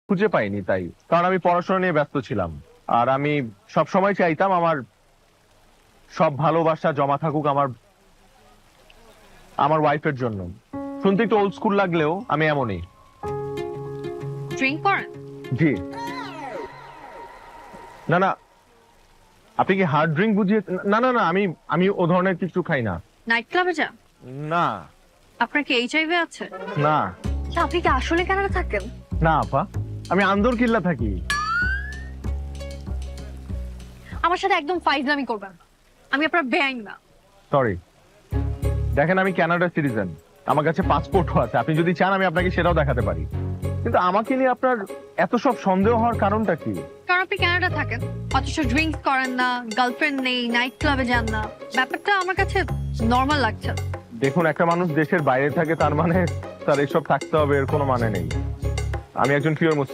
খুঁজে পাইনি, তাই কারণ আমি পড়াশোনা নিয়ে ব্যস্ত ছিলাম। আর আমি সব সময় চাইতাম আমার সব ভালোবাসা জমা থাকুক আমার আমার ওয়াইফের জন্য। শুনতে একটু ওল্ড স্কুল লাগলেও আমি এমনই। ড্রিঙ্ক করেন? জি। না না, আপনি কি হার্ড ড্রিঙ্ক বুঝিয়ে? না না না, আমি আমি ও ধরনের কিছু খাই না। নাইট ক্লাবে যান? না আপনার কি এইচআইভি আছে? না আচ্ছা, আপনি কি আসলে কানাডা থাকেন? না আপা, আমি আন্দরকিল্লা থাকি। আমার সাথে একদম ফাইজলামি করবেন না। আমি আপনার বেআইন না। সরি। দেখেন, আমি কানাডা সিটিজেন, আমার কাছে পাসপোর্টও আছে। আপনি যদি চান আমি আপনাকে সেটাও দেখাতে পারি। কিন্তু আমাকে নিয়ে আপনার এত সব সন্দেহ হওয়ার কারণটা কি? কারণ আপনি কানাডা থাকেন, অথচ ড্রিঙ্কস করেন না, গার্লফ্রেন্ড নেই, নাইট ক্লাবে যান না। ব্যাপারটা আমার কাছে নর্মাল লাগছে। দেখুন, একটা মানুষ দেশের বাইরে থাকে তার মানে তার এসব থাকতে হবে এর কোনো মানে নেই। আমি একজন পিওর মুসলিম।